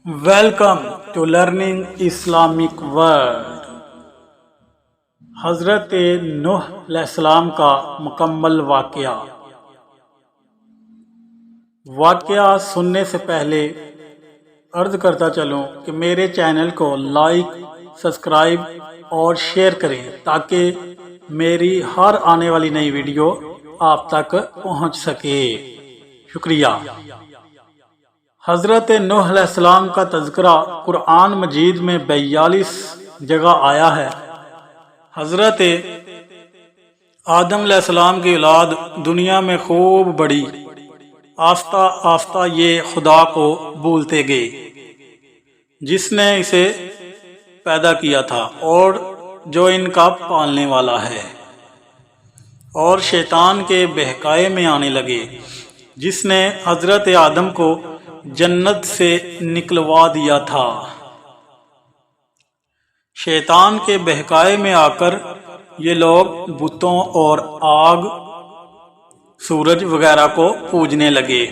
Welcome to learning Islamic world. حضرت نوح علیہ السلام کا مکمل واقعہ سننے سے پہلے عرض کرتا چلوں کہ میرے چینل کو لائک، سبسکرائب اور شیئر کریں تاکہ میری ہر آنے والی نئی ویڈیو آپ تک پہنچ سکے۔ شکریہ۔ حضرت نوح علیہ السلام کا تذکرہ قرآن مجید میں 42 جگہ آیا ہے۔ حضرت آدم علیہ السلام کی اولاد دنیا میں خوب بڑی، آہستہ آہستہ یہ خدا کو بھولتے گئے جس نے اسے پیدا کیا تھا اور جو ان کا پالنے والا ہے، اور شیطان کے بہکائے میں آنے لگے جس نے حضرت آدم کو جنت سے نکلوا دیا تھا۔ شیطان کے بہکائے میں آ کر یہ لوگ بتوں اور آگ، سورج وغیرہ کو پوجنے لگے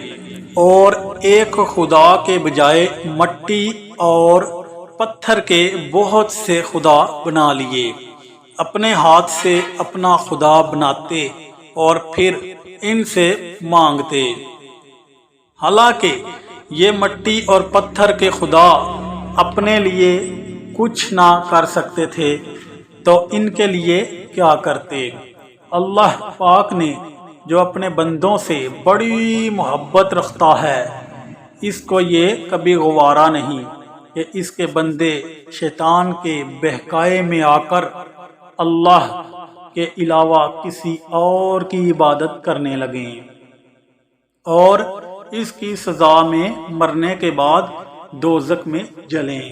اور ایک خدا کے بجائے مٹی اور پتھر کے بہت سے خدا بنا لیے، اپنے ہاتھ سے اپنا خدا بناتے اور پھر ان سے مانگتے۔ حالانکہ یہ مٹی اور پتھر کے خدا اپنے لیے کچھ نہ کر سکتے تھے تو ان کے لیے کیا کرتے۔ اللہ پاک نے جو اپنے بندوں سے بڑی محبت رکھتا ہے، اس کو یہ کبھی گوارا نہیں کہ اس کے بندے شیطان کے بہکائے میں آ کر اللہ کے علاوہ کسی اور کی عبادت کرنے لگیں اور اس کی سزا میں مرنے کے بعد دوزخ میں جلیں۔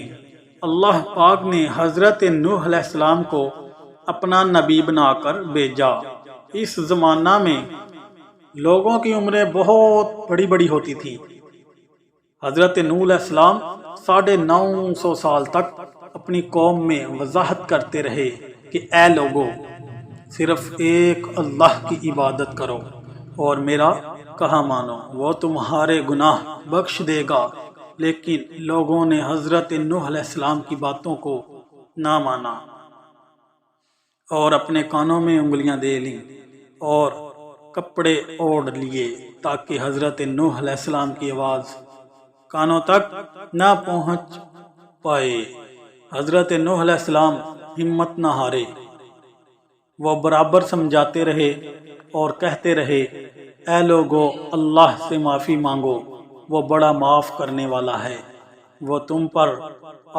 اللہ پاک نے حضرت نوح علیہ السلام کو اپنا نبی بنا کر بھیجا۔ اس زمانہ میں لوگوں کی عمریں بہت بڑی بڑی ہوتی تھی۔ حضرت نوح علیہ السلام 950 سال تک اپنی قوم میں وضاحت کرتے رہے کہ اے لوگو، صرف ایک اللہ کی عبادت کرو اور میرا کہا مانو، وہ تمہارے گناہ بخش دے گا۔ لیکن لوگوں نے حضرت نوح علیہ السلام کی باتوں کو نہ مانا اور اپنے کانوں میں انگلیاں دے لیں اور کپڑے اوڑھ لیے تاکہ حضرت نوح علیہ السلام کی آواز کانوں تک نہ پہنچ پائے۔ حضرت نوح علیہ السلام ہمت نہ ہارے، وہ برابر سمجھاتے رہے اور کہتے رہے، اے لوگو، اللہ سے معافی مانگو، وہ بڑا معاف کرنے والا ہے، وہ تم پر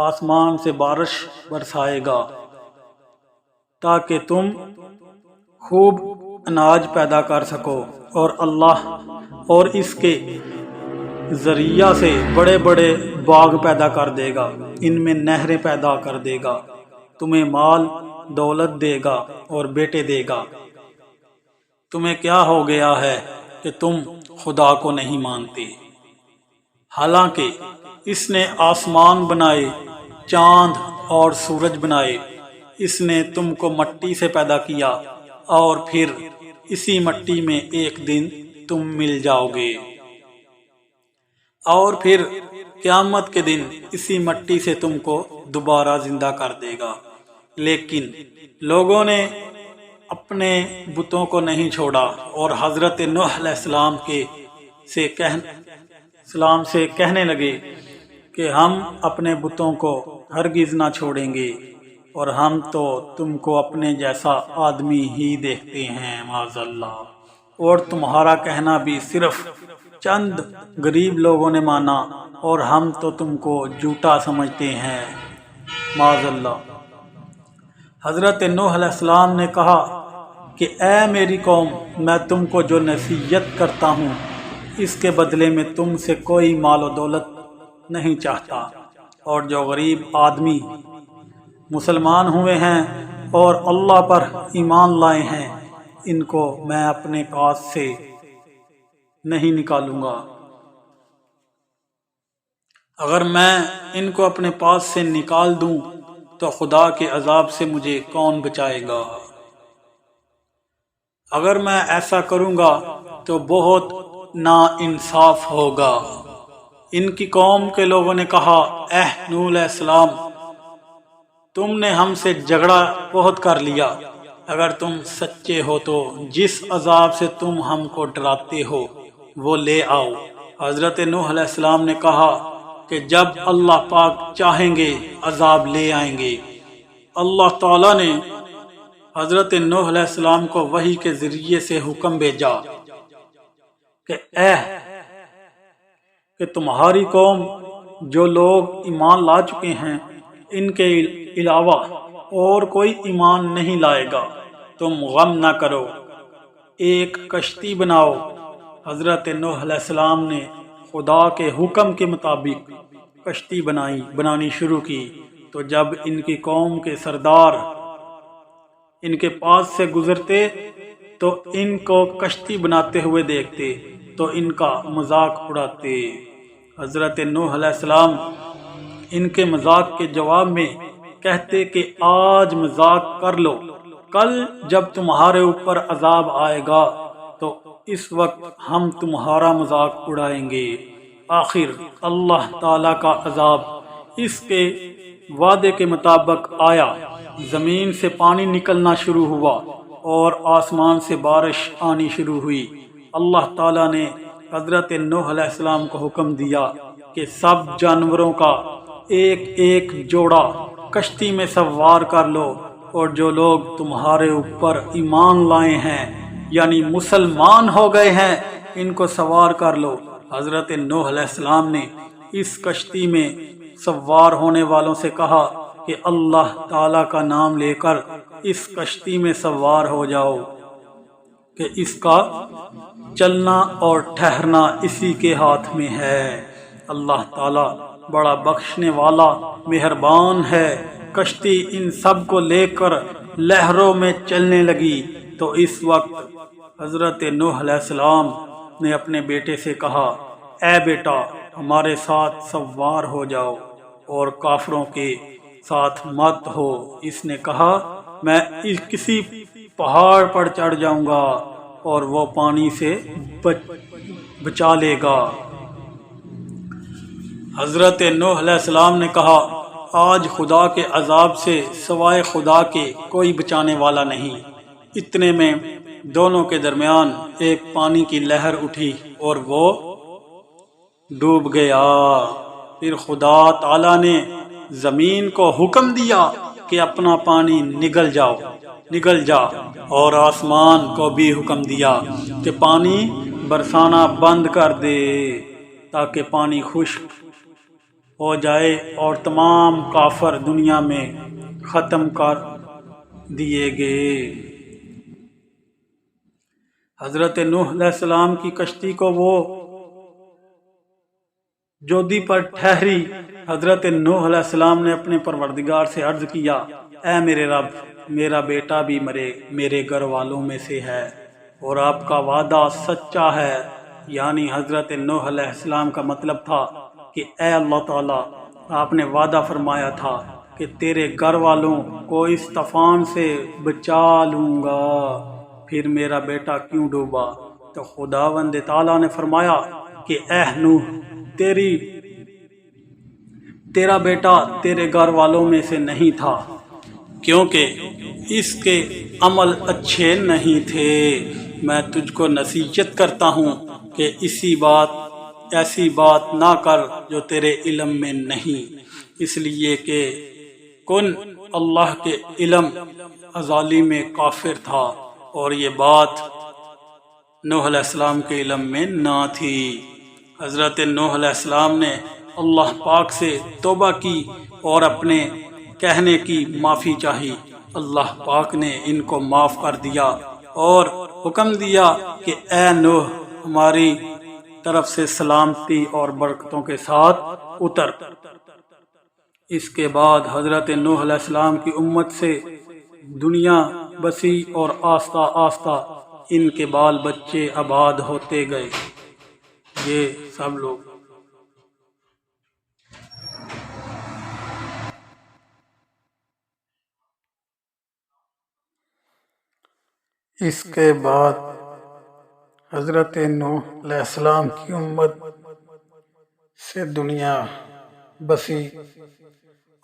آسمان سے بارش برسائے گا تاکہ تم خوب اناج پیدا کر سکو، اور اللہ اور اس کے ذریعہ سے بڑے بڑے باغ پیدا کر دے گا، ان میں نہریں پیدا کر دے گا، تمہیں مال دولت دے گا اور بیٹے دے گا۔ تمہیں کیا ہو گیا ہے کہ تم خدا کو نہیں مانتے، حالانکہ اس نے آسمان بنائے، چاند اور سورج بنائے، اس نے تم کو مٹی سے پیدا کیا اور پھر اسی مٹی میں ایک دن تم مل جاؤ گے، اور پھر قیامت کے دن اسی مٹی سے تم کو دوبارہ زندہ کر دے گا۔ لیکن لوگوں نے اپنے بتوں کو نہیں چھوڑا اور حضرت نوح علیہ السلام سے کہنے لگے کہ ہم اپنے بتوں کو ہرگز نہ چھوڑیں گے اور ہم تو تم کو اپنے جیسا آدمی ہی دیکھتے ہیں، معاذ اللہ، اور تمہارا کہنا بھی صرف چند غریب لوگوں نے مانا اور ہم تو تم کو جھوٹا سمجھتے ہیں، معاذ اللہ۔ حضرت نوح علیہ السلام نے کہا کہ اے میری قوم، میں تم کو جو نصیحت کرتا ہوں اس کے بدلے میں تم سے کوئی مال و دولت نہیں چاہتا، اور جو غریب آدمی مسلمان ہوئے ہیں اور اللہ پر ایمان لائے ہیں ان کو میں اپنے پاس سے نہیں نکالوں گا۔ اگر میں ان کو اپنے پاس سے نکال دوں تو خدا کے عذاب سے مجھے کون بچائے گا؟ اگر میں ایسا کروں گا تو بہت نا انصاف ہوگا۔ ان کی قوم کے لوگوں نے کہا، اے نوح علیہ السلام، تم نے ہم سے جھگڑا بہت کر لیا، اگر تم سچے ہو تو جس عذاب سے تم ہم کو ڈراتے ہو وہ لے آؤ۔ حضرت نوح علیہ السلام نے کہا کہ جب اللہ پاک چاہیں گے عذاب لے آئیں گے۔ اللہ تعالیٰ نے حضرت نوح علیہ السلام کو وحی کے ذریعے سے حکم بھیجا کہ کہ تمہاری قوم جو لوگ ایمان لا چکے ہیں ان کے علاوہ اور کوئی ایمان نہیں لائے گا، تم غم نہ کرو، ایک کشتی بناؤ۔ حضرت نوح علیہ السلام نے خدا کے حکم کے مطابق کشتی بنانی شروع کی، تو جب ان کی قوم کے سردار ان کے پاس سے گزرتے تو ان کو کشتی بناتے ہوئے دیکھتے تو ان کا مذاق اڑاتے۔ حضرت نوح علیہ السلام ان کے مذاق کے جواب میں کہتے کہ آج مذاق کر لو، کل جب تمہارے اوپر عذاب آئے گا تو اس وقت ہم تمہارا مذاق اڑائیں گے۔ آخر اللہ تعالی کا عذاب اس کے وعدے کے مطابق آیا، زمین سے پانی نکلنا شروع ہوا اور آسمان سے بارش آنی شروع ہوئی۔ اللہ تعالی نے حضرت نوح علیہ السلام کو حکم دیا کہ سب جانوروں کا ایک ایک جوڑا کشتی میں سوار کر لو، اور جو لوگ تمہارے اوپر ایمان لائے ہیں یعنی مسلمان ہو گئے ہیں ان کو سوار کر لو۔ حضرت نوح علیہ السلام نے اس کشتی میں سوار ہونے والوں سے کہا کہ اللہ تعالی کا نام لے کر اس کشتی میں سوار ہو جاؤ کہ اس کا چلنا اور ٹھہرنا اسی کے ہاتھ میں ہے۔ اللہ تعالی بڑا بخشنے والا مہربان ہے۔ کشتی ان سب کو لے کر لہروں میں چلنے لگی تو اس وقت حضرت نوح علیہ السلام نے اپنے بیٹے سے کہا، اے بیٹا ہمارے ساتھ سوار ہو جاؤ اور کافروں کے ساتھ مت ہو۔ اس نے کہا، میں کسی پہاڑ پر چڑھ جاؤں گا اور وہ پانی سے بچا لے گا۔ حضرت نوح علیہ السلام نے کہا، آج خدا کے عذاب سے سوائے خدا کے کوئی بچانے والا نہیں۔ اتنے میں دونوں کے درمیان ایک پانی کی لہر اٹھی اور وہ ڈوب گیا۔ پھر خدا تعالی نے زمین کو حکم دیا کہ اپنا پانی نگل جا، اور آسمان کو بھی حکم دیا کہ پانی برسانا بند کر دے تاکہ پانی خشک ہو جائے اور تمام کافر دنیا میں ختم کر دیے گئے۔ حضرت نوح علیہ السلام کی کشتی کو وہ جودی پر ٹھہری۔ حضرت نوح علیہ السلام نے اپنے پروردگار سے عرض کیا، اے میرے رب، میرا بیٹا بھی میرے گھر والوں میں سے ہے اور آپ کا وعدہ سچا ہے۔ یعنی حضرت نوح علیہ السلام کا مطلب تھا کہ اے اللہ تعالیٰ، آپ نے وعدہ فرمایا تھا کہ تیرے گھر والوں کو اس طوفان سے بچا لوں گا، پھر میرا بیٹا کیوں ڈوبا؟ تو خداوند تعالیٰ نے فرمایا کہ اے نوح، تیرا بیٹا تیرے گھر والوں میں سے نہیں تھا، کیونکہ اس کے عمل اچھے نہیں تھے۔ میں تجھ کو نصیحت کرتا ہوں کہ ایسی بات نہ کر جو تیرے علم میں نہیں، اس لیے کہ اللہ کے علم ازلی میں کافر تھا اور یہ بات نوح علیہ السلام کے علم میں نہ تھی۔ حضرت نوح علیہ السلام نے اللہ پاک سے توبہ کی اور اپنے کہنے کی معافی چاہی۔ اللہ پاک نے ان کو معاف کر دیا اور حکم دیا کہ اے نوح، ہماری طرف سے سلامتی اور برکتوں کے ساتھ اتر۔ اس کے بعد حضرت نوح علیہ السلام کی امت سے دنیا بسی اور آہستہ آہستہ ان کے بال بچے آباد ہوتے گئے۔ یہ سب لوگ اس کے بعد حضرت نوح علیہ السلام کی امت سے دنیا بسی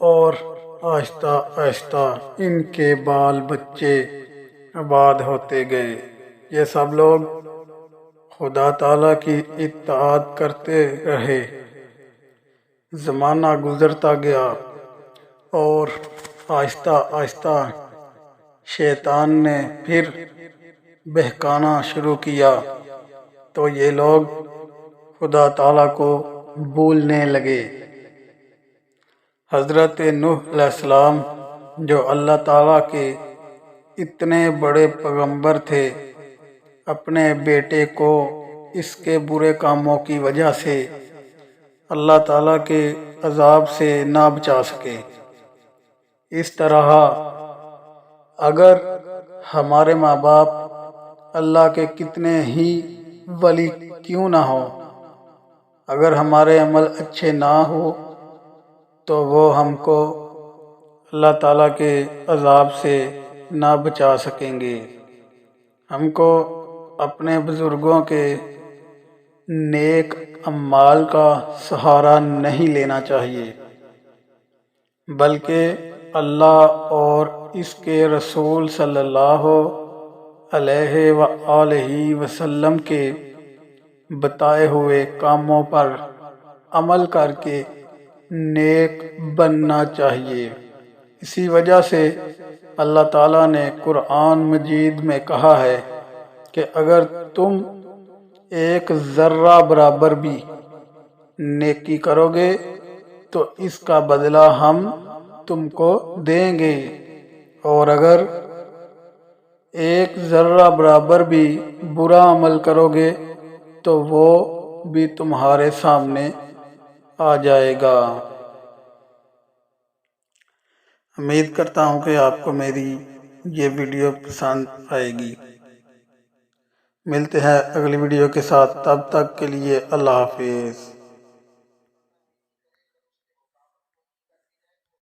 اور آہستہ آہستہ ان کے بال بچے آباد ہوتے گئے۔ یہ سب لوگ خدا تعالیٰ کی اطاعت کرتے رہے۔ زمانہ گزرتا گیا اور آہستہ آہستہ شیطان نے پھر بہکانا شروع کیا تو یہ لوگ خدا تعالیٰ کو بھولنے لگے۔ حضرت نوح علیہ السلام جو اللہ تعالیٰ کے اتنے بڑے پیغمبر تھے، اپنے بیٹے کو اس کے برے کاموں کی وجہ سے اللہ تعالیٰ کے عذاب سے نہ بچا سکے۔ اس طرح اگر ہمارے ماں باپ اللہ کے کتنے ہی ولی کیوں نہ ہو، اگر ہمارے عمل اچھے نہ ہو تو وہ ہم کو اللہ تعالیٰ کے عذاب سے نہ بچا سکیں گے۔ ہم کو اپنے بزرگوں کے نیک اعمال کا سہارا نہیں لینا چاہیے، بلکہ اللہ اور اس کے رسول صلی اللہ علیہ وآلہ وسلم کے بتائے ہوئے کاموں پر عمل کر کے نیک بننا چاہیے۔ اسی وجہ سے اللہ تعالیٰ نے قرآن مجید میں کہا ہے کہ اگر تم ایک ذرہ برابر بھی نیکی کرو گے تو اس کا بدلہ ہم تم کو دیں گے، اور اگر ایک ذرہ برابر بھی برا عمل کرو گے تو وہ بھی تمہارے سامنے آ جائے گا۔ امید کرتا ہوں کہ آپ کو میری یہ ویڈیو پسند آئے گی۔ ملتے ہیں اگلی ویڈیو کے ساتھ، تب تک کے لیے اللہ حافظ۔